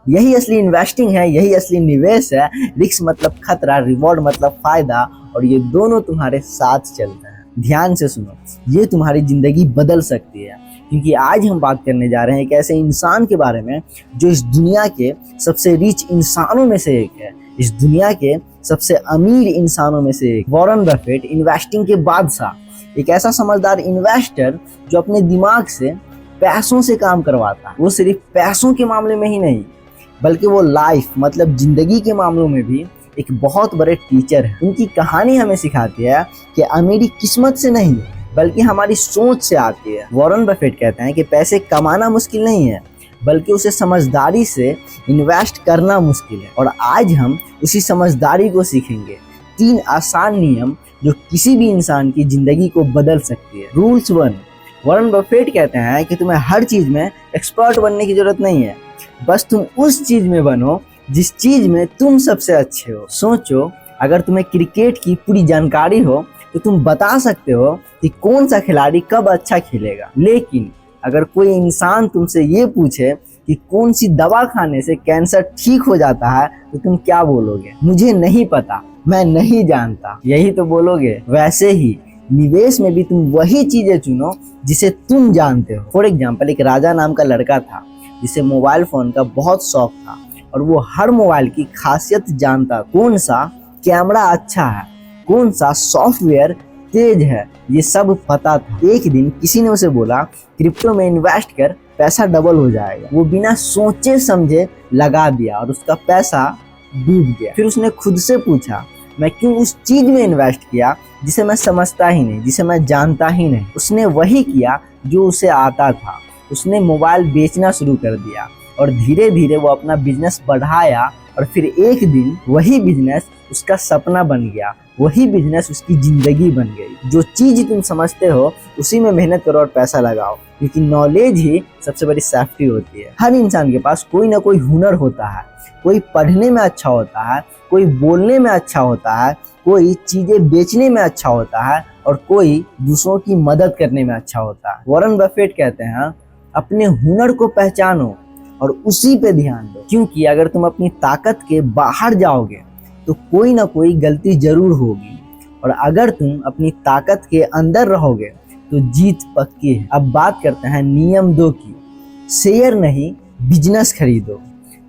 यही असली इन्वेस्टिंग है, यही असली निवेश है। रिस्क मतलब खतरा, रिवॉर्ड मतलब फायदा, और ये दोनों तुम्हारे साथ चलते हैं। ध्यान से सुनो, ये तुम्हारी जिंदगी बदल सकती है, क्योंकि आज हम बात करने जा रहे हैं एक ऐसे इंसान के बारे में जो इस दुनिया के सबसे रिच इंसानों में से एक है, इस दुनिया के सबसे अमीर इंसानों में से एक। वॉरेन बफेट, इन्वेस्टिंग के बादशाह, एक ऐसा समझदार इन्वेस्टर जो अपने दिमाग से पैसों से काम करवाता है। वो सिर्फ पैसों के मामले में ही नहीं, बल्कि वो लाइफ मतलब जिंदगी के मामलों में भी एक बहुत बड़े टीचर है। उनकी कहानी हमें सिखाती है कि अमीरी किस्मत से नहीं बल्कि हमारी सोच से आती है। वॉरेन बफेट कहते हैं कि पैसे कमाना मुश्किल नहीं है, बल्कि उसे समझदारी से इन्वेस्ट करना मुश्किल है। और आज हम उसी समझदारी को सीखेंगे। 3 आसान नियम जो किसी भी इंसान की जिंदगी को बदल सकती है। रूल्स 1। वॉरेन बफेट कहते हैं कि तुम्हें हर चीज में एक्सपर्ट बनने की जरूरत नहीं है, बस तुम उस चीज में बनो जिस चीज में तुम सबसे अच्छे हो। सोचो, अगर तुम्हें क्रिकेट की पूरी जानकारी हो तो तुम बता सकते हो कि कौन सा खिलाड़ी कब अच्छा खेलेगा, लेकिन अगर कोई इंसान तुमसे ये पूछे कि कौन सी दवा खाने से कैंसर ठीक हो जाता है तो तुम क्या बोलोगे? मुझे नहीं पता, मैं नहीं जानता, यही तो बोलोगे। वैसे ही निवेश में भी तुम वही चीजें चुनो जिसे तुम जानते हो। फॉर एग्जाम्पल, एक राजा नाम का लड़का था जिसे मोबाइल फोन का बहुत शौक था, और वो हर मोबाइल की खासियत जानता, कौन सा कैमरा अच्छा है, कौन सा सॉफ्टवेयर तेज है, ये सब पता था। एक दिन किसी ने उसे बोला क्रिप्टो में इन्वेस्ट कर, पैसा डबल हो जाएगा। वो बिना सोचे समझे लगा दिया और उसका पैसा डूब गया। फिर उसने खुद से पूछा, मैं क्यों उस चीज में इन्वेस्ट किया जिसे मैं समझता ही नहीं, जिसे मैं जानता ही नहीं। उसने वही किया जो उसे आता था। उसने मोबाइल बेचना शुरू कर दिया और धीरे धीरे वो अपना बिजनेस बढ़ाया, और फिर एक दिन वही बिजनेस उसका सपना बन गया, वही बिजनेस उसकी जिंदगी बन गई। जो चीज तुम समझते हो उसी में मेहनत करो और पैसा लगाओ, क्योंकि नॉलेज ही सबसे बड़ी सेफ्टी होती है। हर इंसान के पास कोई ना कोई हुनर होता है। कोई पढ़ने में अच्छा होता है, कोई बोलने में अच्छा होता है, कोई चीजें बेचने में अच्छा होता है, और कोई दूसरों की मदद करने में अच्छा होता है। वॉरेन बफेट कहते हैं, अपने हुनर को पहचानो और उसी पे ध्यान दो, क्योंकि अगर तुम अपनी ताकत के बाहर जाओगे तो कोई ना कोई गलती जरूर होगी, और अगर तुम अपनी ताकत के अंदर रहोगे तो जीत पक्की है। अब बात करते हैं नियम 2 की। शेयर नहीं, बिजनेस खरीदो।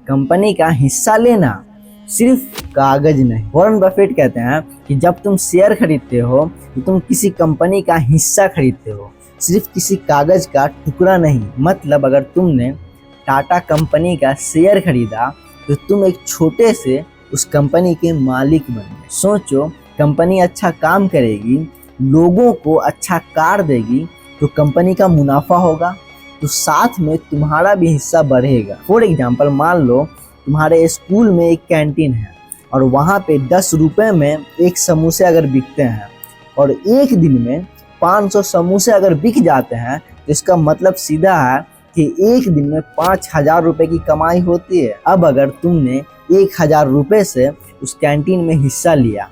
कंपनी का हिस्सा लेना, सिर्फ कागज नहीं। वॉरेन बफेट कहते हैं कि जब तुम शेयर खरीदते हो तो तुम किसी कंपनी का हिस्सा खरीदते हो, सिर्फ किसी कागज का टुकड़ा नहीं। मतलब अगर तुमने टाटा कंपनी का शेयर खरीदा तो तुम एक छोटे से उस कंपनी के मालिक बन गए। सोचो, कंपनी अच्छा काम करेगी, लोगों को अच्छा कार देगी, तो कंपनी का मुनाफा होगा, तो साथ में तुम्हारा भी हिस्सा बढ़ेगा। फॉर एग्जाम्पल, मान लो तुम्हारे स्कूल में एक कैंटीन है और वहाँ पे 10 रुपए में एक समोसे अगर बिकते हैं, और एक दिन में 500 समोसे अगर बिक जाते हैं, तो इसका मतलब सीधा है कि एक दिन में 5000 रुपए की कमाई होती है। अब अगर तुमने 1000 रुपए से उस कैंटीन में हिस्सा लिया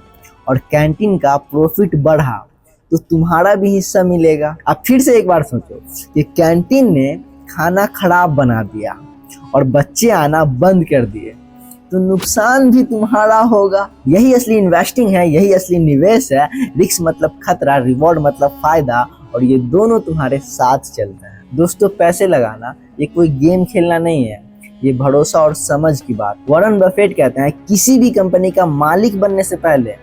और कैंटीन का प्रॉफिट बढ़ा, तो तुम्हारा भी हिस्सा मिलेगा। अब फिर से एक बार सोचो कि कैंटीन ने खाना खराब बना दिया और बच्चे आना बंद कर दिए, तो नुकसान भी तुम्हारा होगा। यही असली इन्वेस्टिंग है, यही असली निवेश है। रिस्क मतलब खतरा, रिवॉर्ड मतलब फायदा, और ये दोनों तुम्हारे साथ चलते हैं। दोस्तों, पैसे लगाना ये कोई गेम खेलना नहीं है, ये भरोसा और समझ की बात। वॉरेन बफेट कहते हैं, किसी भी कंपनी का मालिक बनने से पहले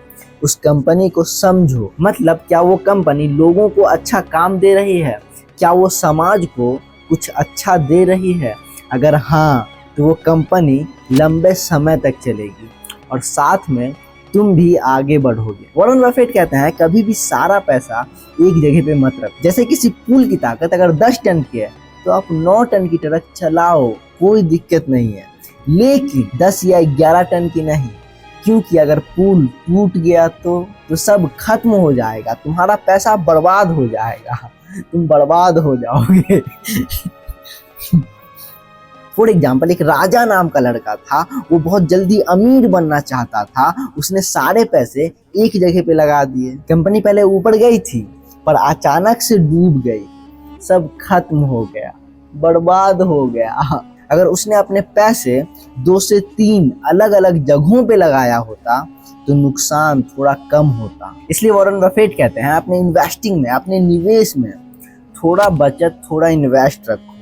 उस कंपनी को समझो। मतलब क्या वो कंपनी लोगों को अच्छा काम दे रही है, क्या वो समाज को कुछ अच्छा दे रही है। अगर हाँ, तो वो कंपनी लंबे समय तक चलेगी और साथ में तुम भी आगे बढ़ोगे। वॉरेन बफेट कहते हैं, कभी भी सारा पैसा एक जगह पे मत रखो। जैसे किसी पुल की ताकत अगर 10 टन की है तो आप 9 टन की ट्रक चलाओ, कोई दिक्कत नहीं है, लेकिन 10 या 11 टन की नहीं, क्योंकि अगर पुल टूट गया तो सब खत्म हो जाएगा, तुम्हारा पैसा बर्बाद हो जाएगा, तुम बर्बाद हो जाओगे। फॉर एग्जाम्पल, एक राजा नाम का लड़का था, वो बहुत जल्दी अमीर बनना चाहता था। उसने सारे पैसे एक जगह पे लगा दिए। कंपनी पहले ऊपर गई थी, पर अचानक से डूब गई, सब खत्म हो गया, बर्बाद हो गया। अगर उसने अपने पैसे 2 से 3 अलग अलग जगहों पे लगाया होता तो नुकसान थोड़ा कम होता। इसलिए वॉरेन बफेट कहते हैं अपने इन्वेस्टिंग में, अपने निवेश में थोड़ा बचत थोड़ा इन्वेस्ट रखो,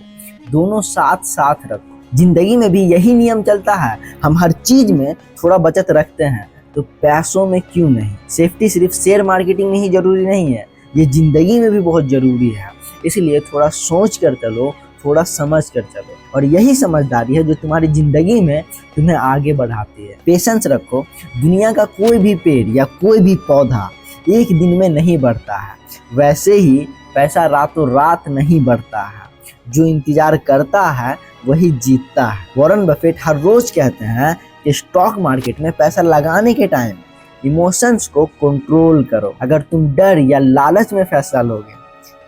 दोनों साथ साथ रखो। जिंदगी में भी यही नियम चलता है, हम हर चीज में थोड़ा बचत रखते हैं तो पैसों में क्यों नहीं। सेफ्टी सिर्फ शेयर मार्केटिंग में ही जरूरी नहीं है, ये जिंदगी में भी बहुत जरूरी है। इसलिए थोड़ा सोच कर चलो, थोड़ा समझ कर चलो, और यही समझदारी है जो तुम्हारी जिंदगी में तुम्हें आगे बढ़ाती है। पेशेंस रखो, दुनिया का कोई भी पेड़ या कोई भी पौधा एक दिन में नहीं बढ़ता है, वैसे ही पैसा रातों रात नहीं बढ़ता है। जो इंतजार करता है वही जीतता है। वॉरेन बफेट हर रोज कहते हैं कि स्टॉक मार्केट में पैसा लगाने के टाइम इमोशंस को कंट्रोल करो। अगर तुम डर या लालच में फैसला लोगे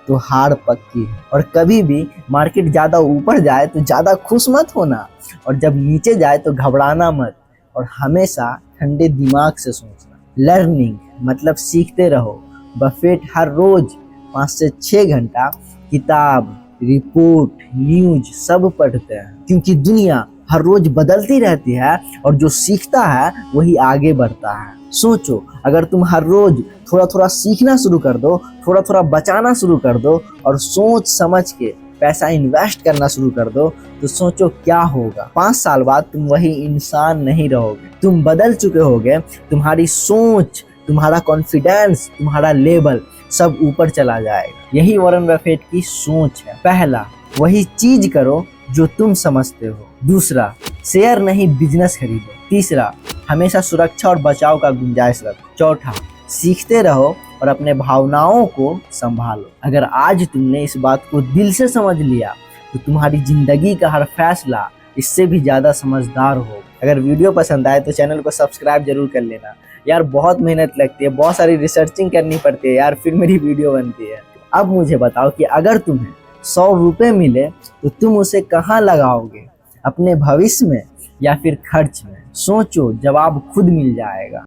तो हार पक्की है। और कभी भी मार्केट ज्यादा ऊपर जाए तो ज्यादा खुश मत होना, और जब नीचे जाए तो घबराना मत, और हमेशा ठंडे दिमाग से सोचना। लर्निंग मतलब सीखते रहो। बफेट हर रोज 5 से 6 घंटा किताब, रिपोर्ट, न्यूज सब पढ़ते हैं, क्योंकि दुनिया हर रोज बदलती रहती है और जो सीखता है वही आगे बढ़ता है। सोचो, अगर तुम हर रोज थोड़ा थोड़ा सीखना शुरू कर दो, थोड़ा थोड़ा बचाना शुरू कर दो और सोच समझ के पैसा इन्वेस्ट करना शुरू कर दो, तो सोचो क्या होगा। 5 साल बाद तुम वही इंसान नहीं रहोगे, तुम बदल चुके होगे। तुम्हारी सोच, तुम्हारा कॉन्फिडेंस, तुम्हारा लेवल सब ऊपर चला जाएगा। यही वॉरेन बफेट की सोच है। पहला, वही चीज करो जो तुम समझते हो। दूसरा, शेयर नहीं बिजनेस खरीदो। तीसरा, हमेशा सुरक्षा और बचाव का गुंजाइश रखो। चौथा, सीखते रहो और अपने भावनाओं को संभालो। अगर आज तुमने इस बात को दिल से समझ लिया तो तुम्हारी जिंदगी का हर फैसला इससे भी ज्यादा समझदार हो। अगर वीडियो पसंद आए तो चैनल को सब्सक्राइब जरूर कर लेना यार, बहुत मेहनत लगती है, बहुत सारी रिसर्चिंग करनी पड़ती है यार, फिर मेरी वीडियो बनती है। अब मुझे बताओ कि अगर तुम्हें 100 रुपये मिले तो तुम उसे कहाँ लगाओगे, अपने भविष्य में या फिर खर्च में? सोचो, जवाब खुद मिल जाएगा।